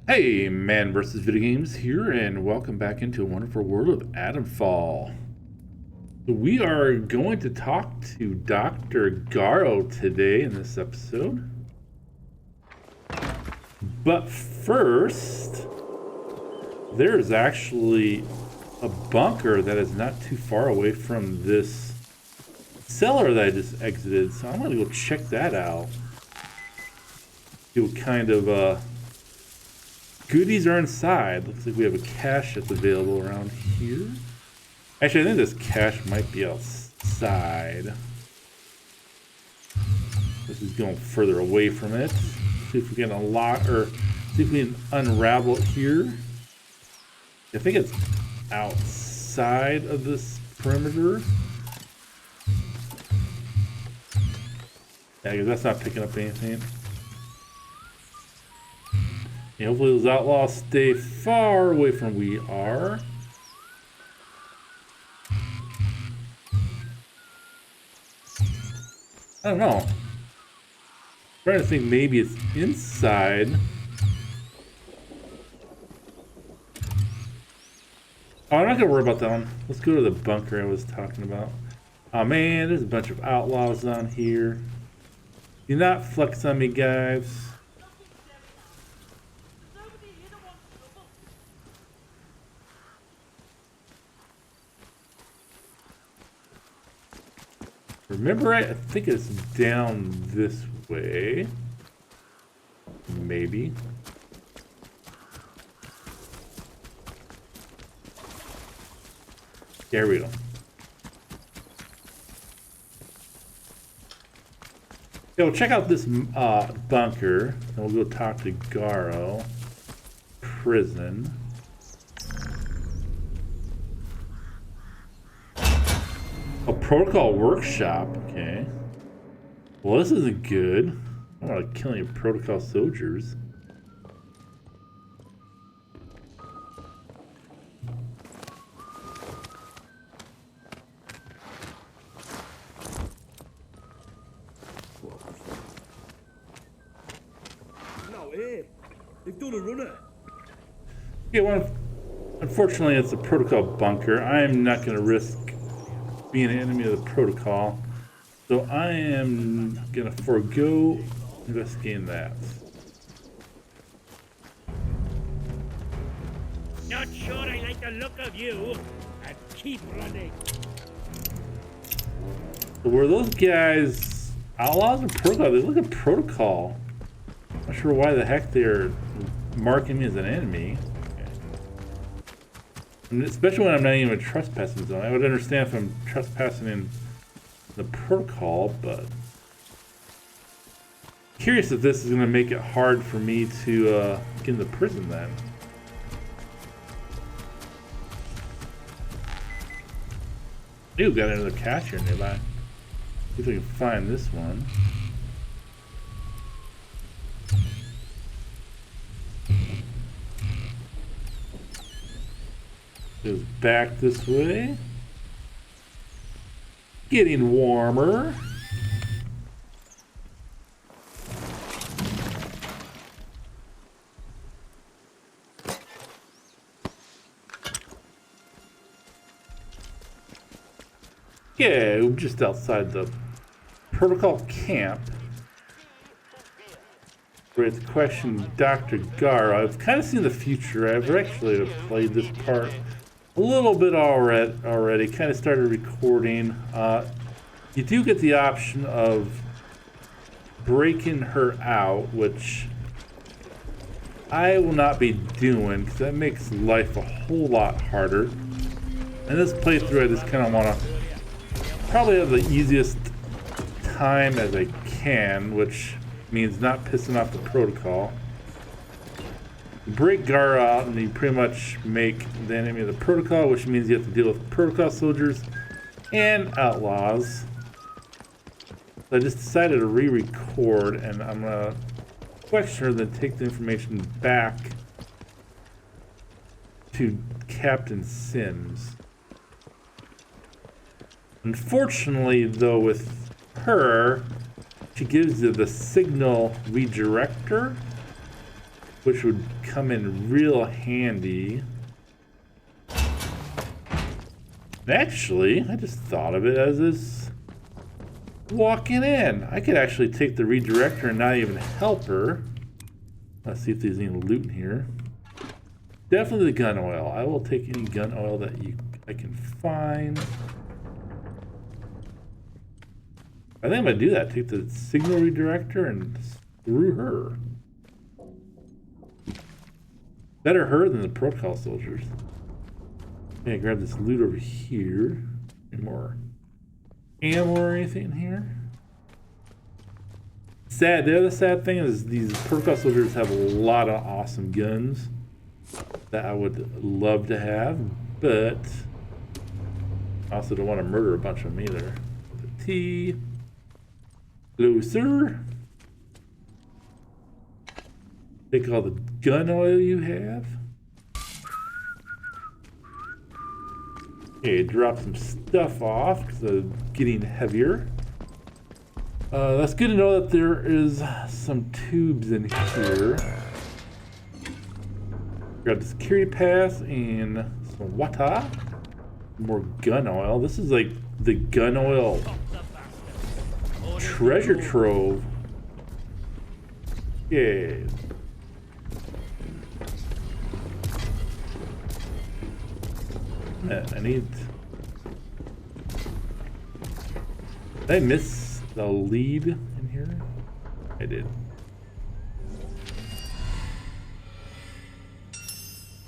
Hey, Man versus Video Games here, and welcome back into a wonderful world of Atomfall. We are going to talk to Dr. Garrow today in this episode. But first, there's actually a bunker that is not too far away from this cellar that I just exited, so I'm going to go check that out. See what kind of goodies are inside. Looks like we have a cache that's available around here. Actually, I think this cache might be outside. This is going further away from it. See if we can unlock, or see if we can unravel it here. I think it's outside of this perimeter. Yeah, that's not picking up anything. Yeah, hopefully those outlaws stay far away from where we are. I don't know. I'm trying to think maybe it's inside. Oh, I'm not gonna worry about that one. Let's go to the bunker I was talking about. Oh man, there's a bunch of outlaws on here. Do not flex on me, guys. Remember, I think it's down this way. Maybe. There we go. Yeah, we'll check out this bunker, and we'll go talk to Garrow. Prison. A protocol workshop, okay. Well, this isn't good. I don't want to kill any protocol soldiers. No, they've done a runner. Yeah, well, unfortunately, it's a protocol bunker. I'm not going to risk being an enemy of the protocol, so I am gonna forego investigating that. Not sure I like the look of you. And keep running. So were those guys outlaws or protocol? They look at protocol. Not sure why the heck they're marking me as an enemy. And especially when I'm not even a trespassing zone. I would understand if I'm trespassing in the protocol, but curious if this is going to make it hard for me to get into prison then. Ooh, got another cache here nearby. See if we can find this one. Goes back this way. Getting warmer. Yeah, we're just outside the protocol camp. We're at the question Dr. Garrow. I've kind of seen the future. I've actually played this part a little bit already. Kind of started recording. You do get the option of breaking her out, which I will not be doing because that makes life a whole lot harder. In this playthrough, I just kind of want to probably have the easiest time as I can, which means not pissing off the protocol. Break Garrow out and you pretty much make the enemy of the protocol, which means you have to deal with protocol soldiers and outlaws. So I just decided to re-record, and I'm gonna question her, then take the information back to Captain Sims. Unfortunately, though, with her, she gives you the signal redirector, which would come in real handy. Actually, I just thought of it as this walking in. I could actually take the redirector and not even help her. Let's see if there's any loot in here. Definitely the gun oil. I will take any gun oil that I can find. I think I'm gonna do that. Take the signal redirector and screw her. Better her than the protocol soldiers. Okay, grab this loot over here. Any more ammo or anything in here? Sad. The other sad thing is these protocol soldiers have a lot of awesome guns that I would love to have, but I also don't want to murder a bunch of them either. The T. Closer. Take all the gun oil you have. Okay, drop some stuff off because I'm getting heavier. That's good to know that there is some tubes in here. Grab the security pass and some water. More gun oil. This is like the gun oil treasure trove. Yeah. I need... Did I miss the lead in here? I did.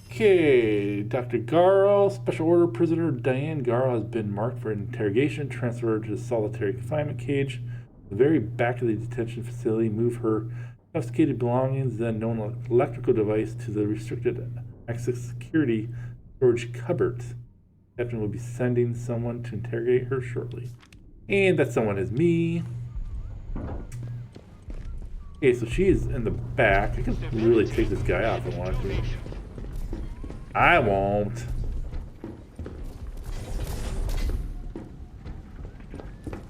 Okay, Dr. Garrow, Special Order Prisoner Diane Garrow has been marked for interrogation, transferred to the solitary confinement cage. The very back of the detention facility, move her confiscated belongings, then known electrical device, to the restricted access security storage cupboard. The captain will be sending someone to interrogate her shortly. And that someone is me. Okay, so she is in the back. I can really take this guy off if I want to. I won't.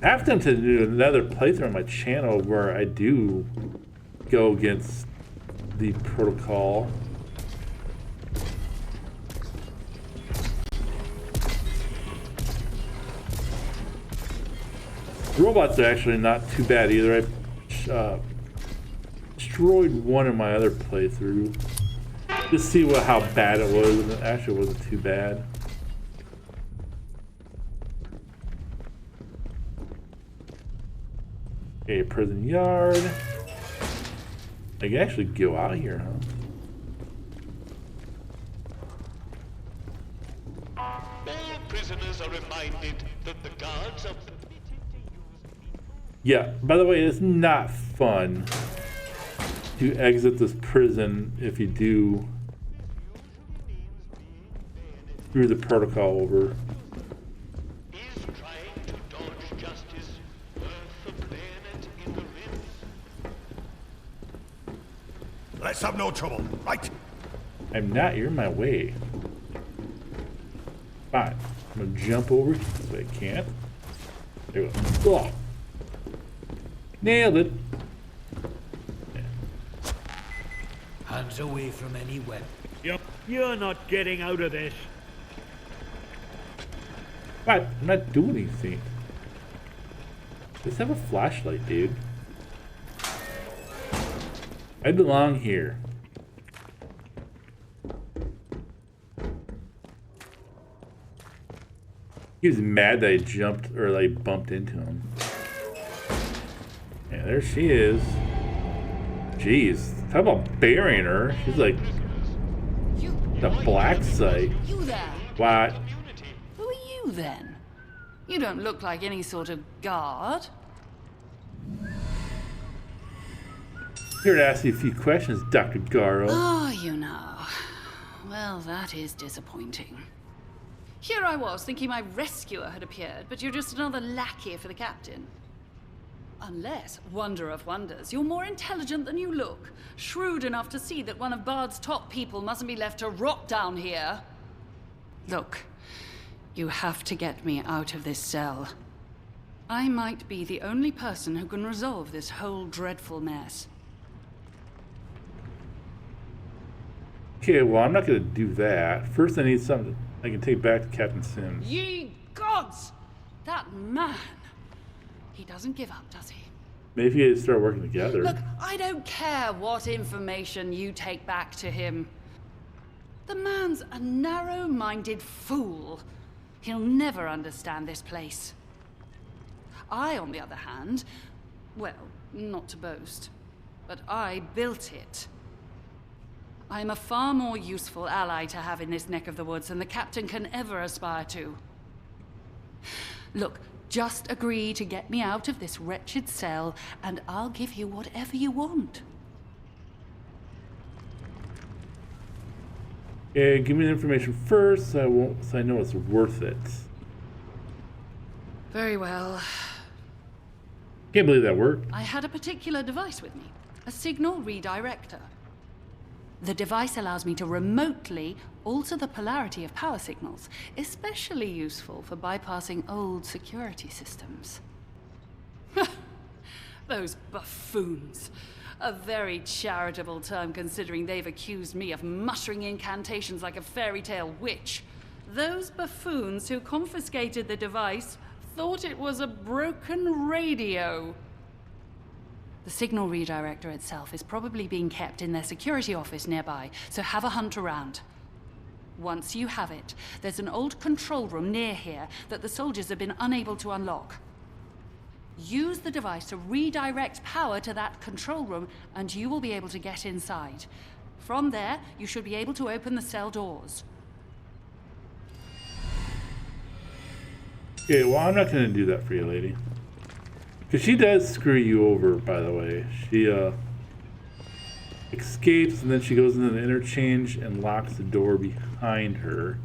I have to do another playthrough on my channel where I do go against the protocol. The robots are actually not too bad either. I destroyed one in my other playthrough. Just see how bad it was, and it actually wasn't too bad. Okay, prison yard. I can actually go out here, huh? All prisoners are reminded that the guards are... Yeah, by the way, it's not fun to exit this prison if you do screw the protocol over. Is trying to dodge justice worth a bayonet in the ribs? Let's have no trouble, right? I'm not, you're in my way. Fine, I'm gonna jump over here, but I can't. There we go. Oh. Nailed it. Yeah. Hands away from any weapon. Yep, you're not getting out of this. What? I'm not doing anything. Let's have a flashlight, dude. I belong here. He was mad that I jumped or like bumped into him. Yeah, there she is. Jeez, talk about burying her. She's like the black site. You there? What? Who are you then? You don't look like any sort of guard. Here to ask you a few questions, Dr. Garrow. Oh, you know. Well, that is disappointing. Here I was, thinking my rescuer had appeared, but you're just another lackey for the captain. Unless, wonder of wonders, you're more intelligent than you look. Shrewd enough to see that one of Bard's top people mustn't be left to rot down here. Look, you have to get me out of this cell. I might be the only person who can resolve this whole dreadful mess. Okay, well, I'm not going to do that. First, I need something I can take back to Captain Sims. Ye gods! That man! He doesn't give up, does he? Maybe you start working together. Look, I don't care what information you take back to him. The man's a narrow-minded fool. He'll never understand this place. I, on the other hand, well, not to boast, but I built it. I'm a far more useful ally to have in this neck of the woods than the captain can ever aspire to. Look, just agree to get me out of this wretched cell, and I'll give you whatever you want. Okay, give me the information first, so I know it's worth it. Very well. Can't believe that worked. I had a particular device with me, a signal redirector. The device allows me to remotely alter the polarity of power signals, especially useful for bypassing old security systems. Those buffoons. A very charitable term considering they've accused me of muttering incantations like a fairy tale witch. Those buffoons who confiscated the device thought it was a broken radio. The signal redirector itself is probably being kept in their security office nearby, so have a hunt around. Once you have it, there's an old control room near here that the soldiers have been unable to unlock. Use the device to redirect power to that control room, and you will be able to get inside. From there, you should be able to open the cell doors. Okay, well, I'm not going to do that for you, lady. Because she does screw you over, by the way. She escapes, and then she goes into the interchange and locks the door behind her.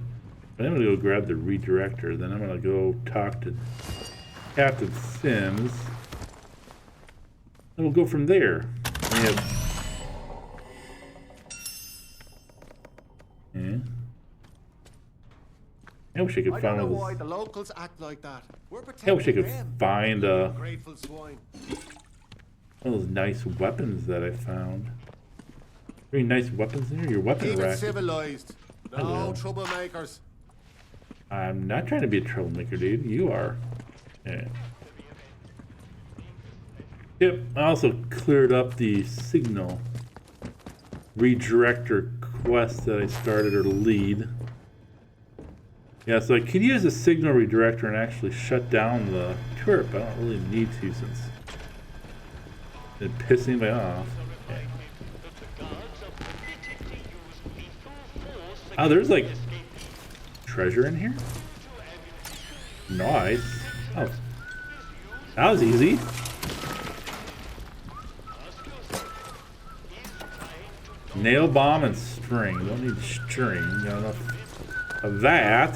But I'm going to go grab the redirector. Then I'm going to go talk to Captain Sims. And we'll go from there. We have... Yeah. I wish I could I find don't know all why this. the locals act like that. We're I protecting wish I could them. find Grateful swine. one of those nice weapons that I found. Very nice weapons in here. Your weapon Keep it rack. civilized. I will. No troublemakers. I'm not trying to be a troublemaker, dude. You are. Yeah. Yep. I also cleared up the signal redirector quest that I started, or lead. Yeah, so I could use a signal redirector and actually shut down the turret, but I don't really need to since it pissed anybody off. Yeah. Oh, there's like treasure in here? Nice. Oh, that was easy. Nail bomb and string. Don't need string. Got enough of that.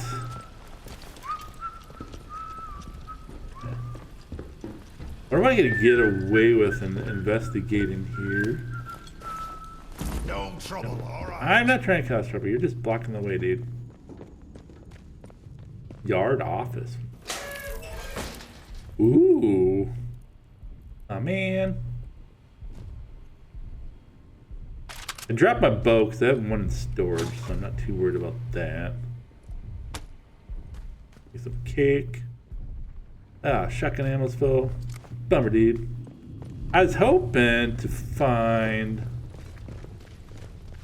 What am I gonna get away with in investigating here? No trouble, all right. I'm not trying to cause trouble. You're just blocking the way, dude. Yard office. Ooh. Oh, man. I dropped my bow because I have one in storage, so I'm not too worried about that. Get some cake. Ah, shotgun ammo's full. Bummer, dude. I was hoping to find...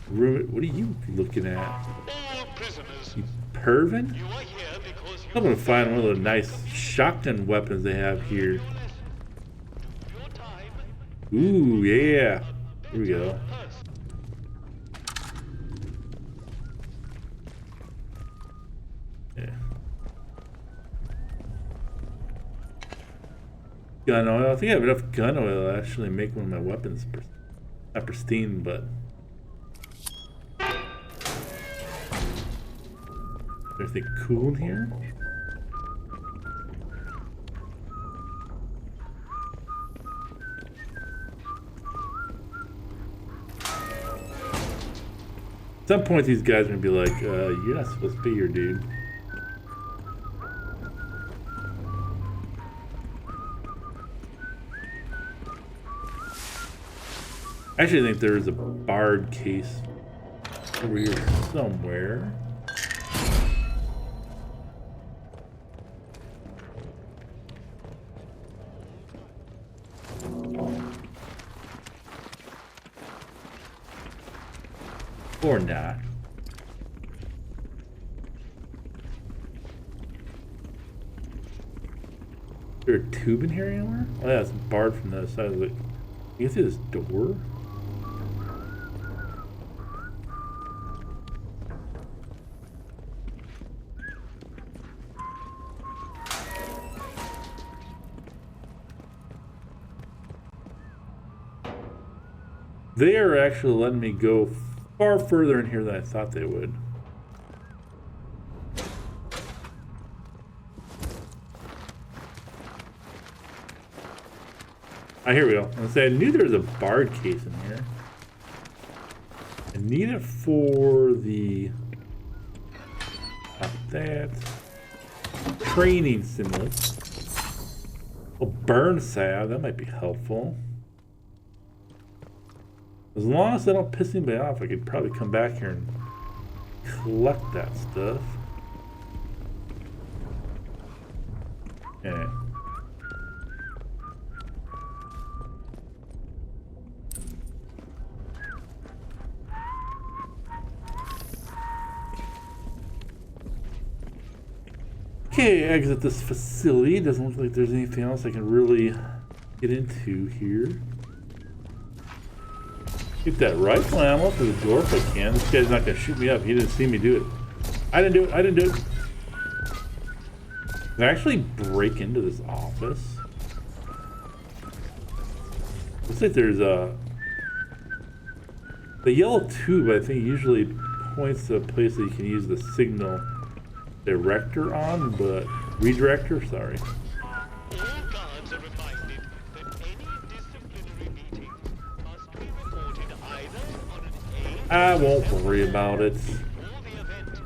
What are you looking at? All prisoners, You pervin? you are here because you I'm gonna find one of the nice shotgun weapons they have here. your time Ooh, yeah. Here we go. first. Yeah. Gun oil. I think I have enough gun oil to actually make one of my weapons not pristine, but... Anything cool in here? At some point these guys are gonna be like, you're not supposed to be here, dude. I actually think there is a barred case over here somewhere. Or not. Is there a tube in here anywhere? Oh yeah, it's barred from the other side of the... You can see this door? They are actually letting me go far further in here than I thought they would. Here we go. I knew there was a barred case in here. I need it for the... Not that. Training stimulus. Oh, burn salve. That might be helpful. As long as I don't piss anybody off, I could probably come back here and collect that stuff. Okay. Okay, exit this facility. Doesn't look like there's anything else I can really get into here. Get that rifle ammo through the door if I can. This guy's not gonna shoot me up. He didn't see me do it. I didn't do it. I didn't do it. Can I actually break into this office? Looks like there's a... The yellow tube, I think, usually points to a place that you can use the signal director on, but... Redirector? Sorry. All guards are reminded that any disciplinary meeting must be reported either on an A I won't worry about it. or the event,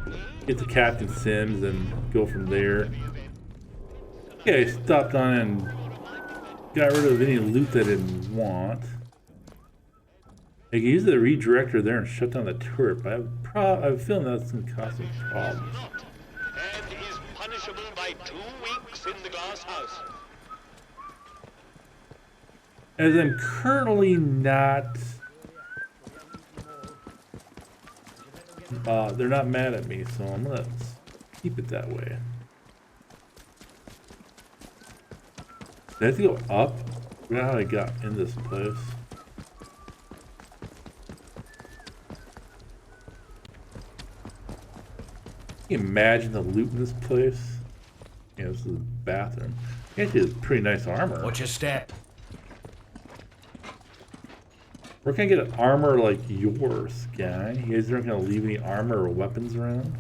or an A Get to Captain Sims and go from there. Okay, stopped on and got rid of any loot that I didn't want. I can use the redirector there and shut down the turret, but I have a feeling that's going to cause some problems. not, and is punishable by 2 weeks in the glass house. As I'm currently not... they're not mad at me, so I'm going to keep it that way. Did I have to go up? I forgot how I got in this place. Can you imagine the loot in this place? Yeah, this is a bathroom. Actually, it's pretty nice armor. What's your stat? Where can I get an armor like yours, guy? You guys aren't gonna leave any armor or weapons around?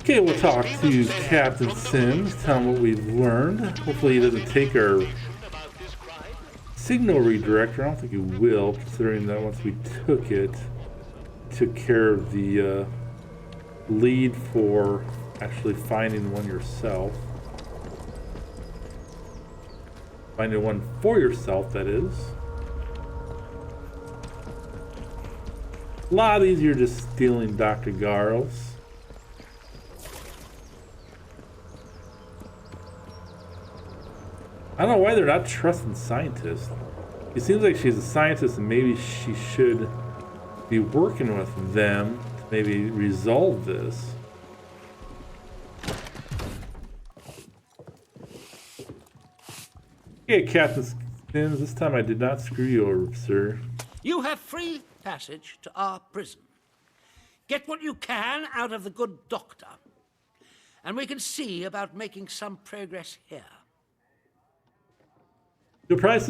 Okay, we'll talk to Captain Sims, tell him what we've learned. Hopefully he doesn't take our About this crime, signal redirector. I don't think he will, considering that once we took it, took care of the lead for actually finding one yourself. Finding one for yourself, that is. A lot of these you're just stealing Dr. Garrow's. I don't know why they're not trusting scientists. It seems like she's a scientist and maybe she should be working with them to maybe resolve this. Okay, Captain Sims, this time I did not screw you over, sir. You have free passage to our prison. Get what you can out of the good doctor, and we can see about making some progress here. So probably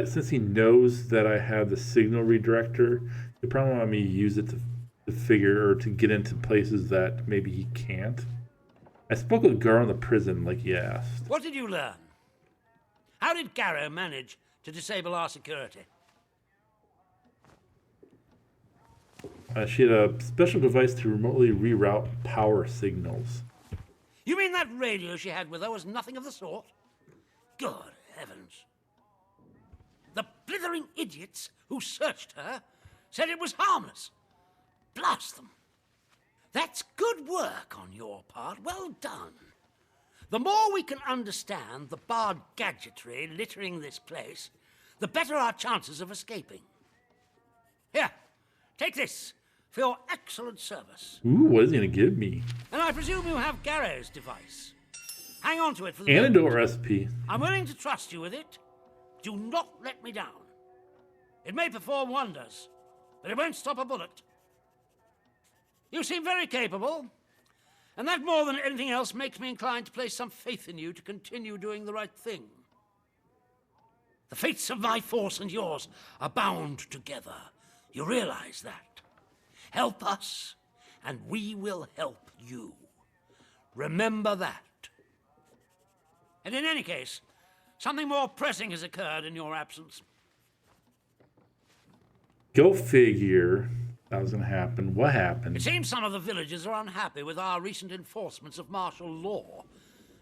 since he knows that I have the signal redirector, he'll probably want me to use it to figure or to get into places that maybe he can't. I spoke with Garrow in the prison like he asked. What did you learn? How did Garrow manage to disable our security? She had a special device to remotely reroute power signals. You mean that radio she had with her was nothing of the sort? Good heavens. The blithering idiots who searched her said it was harmless. Blast them. That's good work on your part. Well done. The more we can understand the barred gadgetry littering this place, the better our chances of escaping. Here, take this for your excellent service. Ooh, what is he gonna give me? And I presume you have Garrow's device. Hang on to it for the Antidote moment. recipe. I'm willing to trust you with it. Do not let me down. It may perform wonders, but it won't stop a bullet. You seem very capable, and that more than anything else makes me inclined to place some faith in you to continue doing the right thing. The fates of my force and yours are bound together. You realize that? Help us, and we will help you. Remember that. And in any case, something more pressing has occurred in your absence. Go figure. That was gonna happen. What happened? It seems some of the villagers are unhappy with our recent enforcements of martial law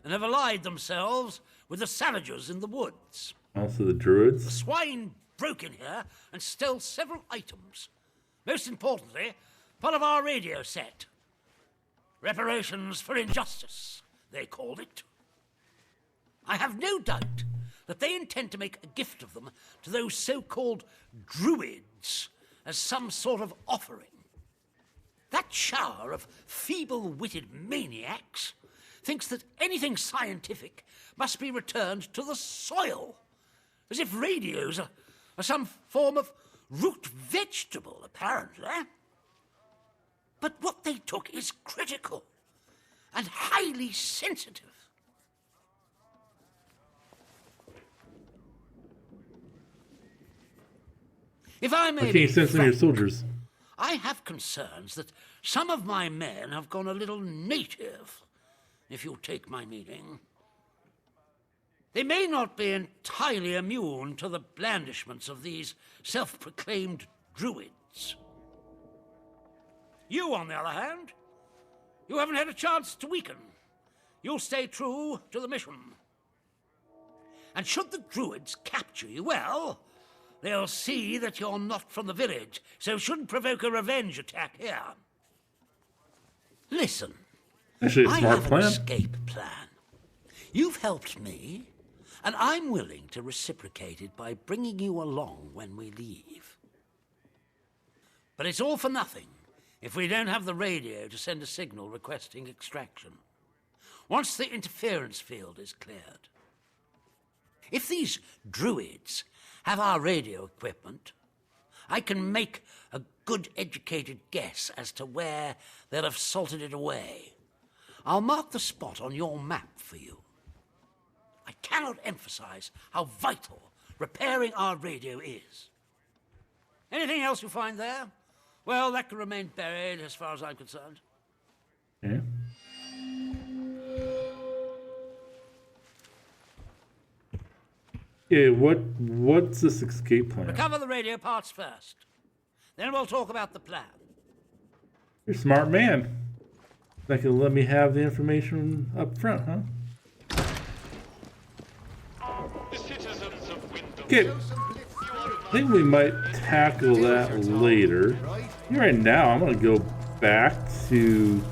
and have allied themselves with the savages in the woods. Also the druids. The swine broke in here and stole several items. Most importantly, part of our radio set. Reparations for injustice, they called it. I have no doubt that they intend to make a gift of them to those so-called druids as some sort of offering. That shower of feeble-witted maniacs thinks that anything scientific must be returned to the soil, as if radios are some form of root vegetable, apparently. But what they took is critical and highly sensitive. If I may Why can't be you censor your frank, soldiers? I have concerns that some of my men have gone a little native, if you take my meaning. They may not be entirely immune to the blandishments of these self-proclaimed druids. You, on the other hand, you haven't had a chance to weaken. You'll stay true to the mission. And should the druids capture you, well, they'll see that you're not from the village, so shouldn't provoke a revenge attack here. Listen, Actually, a I smart have plan. an escape plan. You've helped me, and I'm willing to reciprocate it by bringing you along when we leave. But it's all for nothing if we don't have the radio to send a signal requesting extraction. Once the interference field is cleared. If these druids have our radio equipment, I can make a good educated guess as to where they'll have salted it away. I'll mark the spot on your map for you. I cannot emphasize how vital repairing our radio is. Anything else you find there? Well, that can remain buried as far as I'm concerned. Yeah. Yeah, what's this escape plan? Recover the radio parts first. Then we'll talk about the plan. You're a smart man. That can let me have the information up front, huh? The citizens of Wyndham. Okay, I think we might tackle that later. Right now, I'm gonna go back to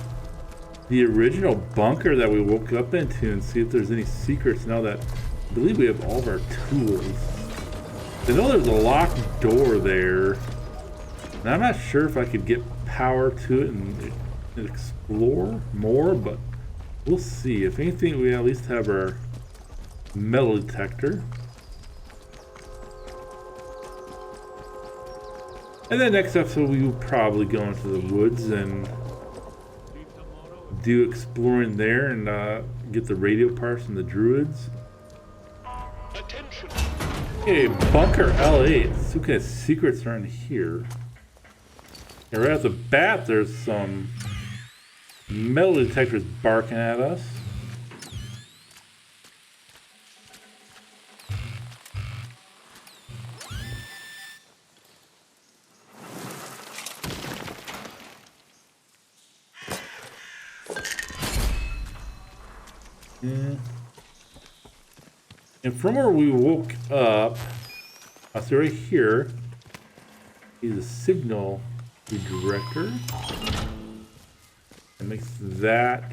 the original bunker that we woke up into and see if there's any secrets now that I believe we have all of our tools. I know there's a locked door there, and I'm not sure if I could get power to it and explore more, but we'll see. If anything, we at least have our metal detector. And then next episode, we will probably go into the woods and do exploring there and get the radio parts from the druids. Attention. Okay, Bunker L8. So what kind of secrets are in here? And right off the bat, there's some metal detectors barking at us. And from where we woke up, So right here is a signal redirector. That makes that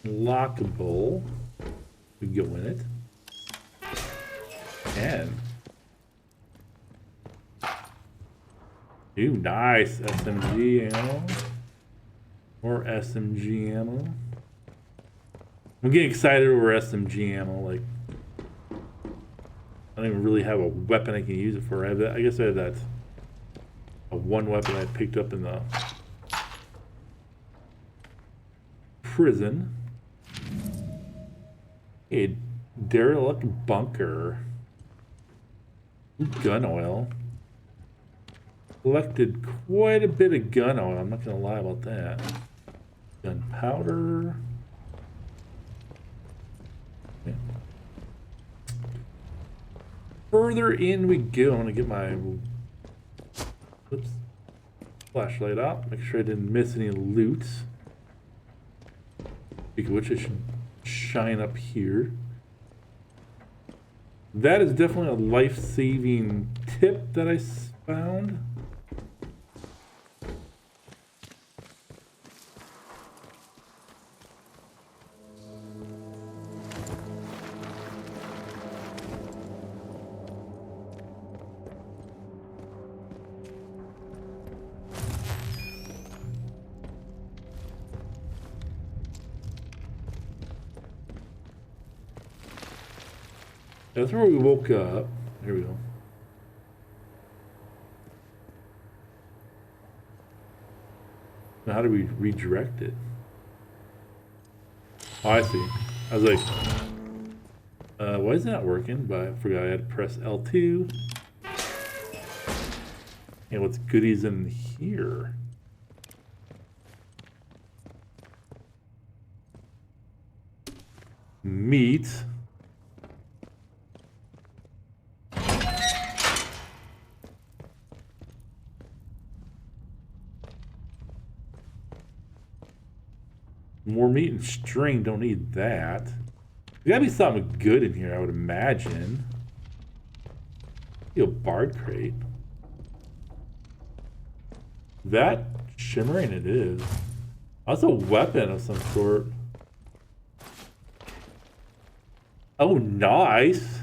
lockable. We go in it. And ooh, nice SMG ammo. More SMG ammo. I'm getting excited over SMG ammo. Like, I don't even really have a weapon I can use it for. I guess I have that one weapon I picked up in the prison. A derelict bunker. Gun oil. Collected quite a bit of gun oil. I'm not gonna lie about that. Gunpowder. Okay. Further in we go. I'm gonna get my flashlight out. Make sure I didn't miss any loot. Speaking of which, I should shine up here. That is definitely a life-saving tip that I found. That's where we woke up. Here we go. Now how do we redirect it? Oh, I see. I was like, why is that working? But I forgot I had to press L2. And what's goodies in here? Meat. More meat and string, don't need that. There's gotta be something good in here, I would imagine. A bard crate. That shimmering it is. That's a weapon of some sort. Oh, nice.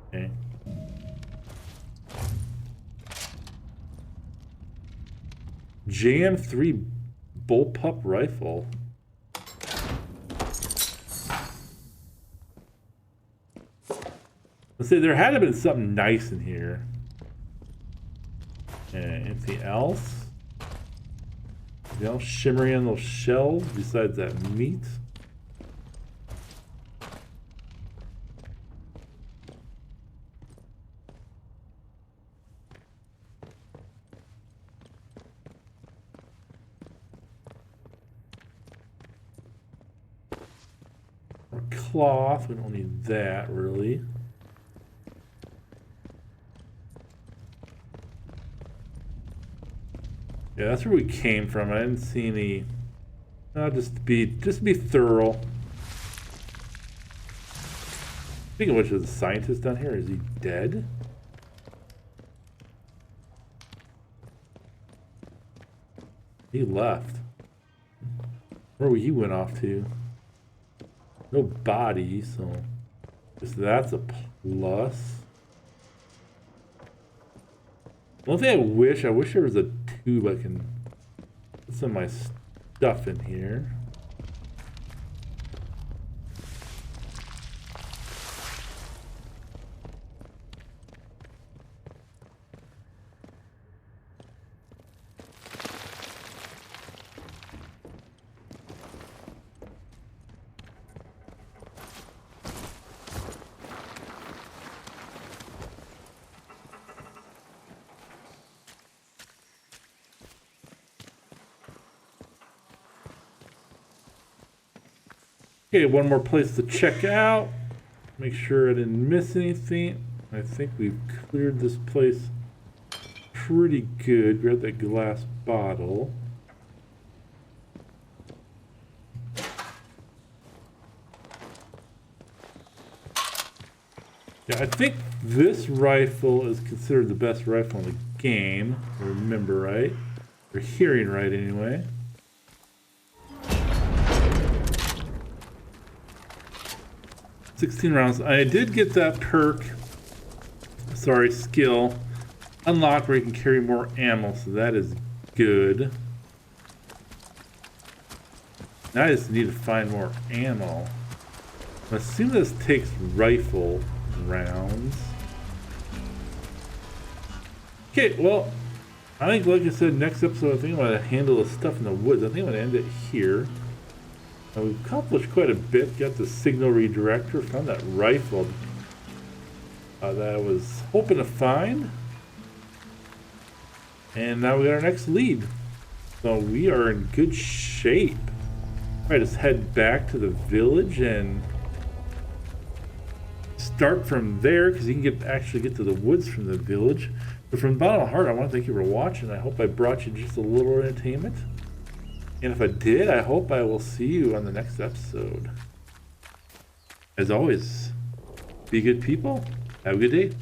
Okay. JM3 bullpup rifle. Let's say there had to have been something nice in here. Okay, anything else? Anything else shimmering on those shells besides that meat? Or cloth, we don't need that really. Yeah, that's where we came from. I didn't see any. Just to be thorough. Speaking of which, is the scientist down here? Is he dead? He left. Where he went off to? No body, so guess that's a plus. One thing I wish there was a tube I can put some of my stuff in here. Okay, one more place to check out. Make sure I didn't miss anything. I think we've cleared this place pretty good. Grab that glass bottle. Yeah, I think this rifle is considered the best rifle in the game. If I remember right. Or hearing right, anyway. $16 rounds. I did get that perk, skill, unlocked where you can carry more ammo, so that is good. Now I just need to find more ammo. I assume this takes rifle rounds. Okay, well, I think, like I said, next episode, I think I'm going to handle the stuff in the woods. I think I'm going to end it here. We've accomplished quite a bit. Got the signal redirector, found that rifle that I was hoping to find. And now we got our next lead. So we are in good shape. Alright, let's head back to the village and start from there, because you can actually get to the woods from the village. But from the bottom of my heart, I want to thank you for watching. I hope I brought you just a little entertainment. And if I did, I hope I will see you on the next episode. As always, be good people. Have a good day.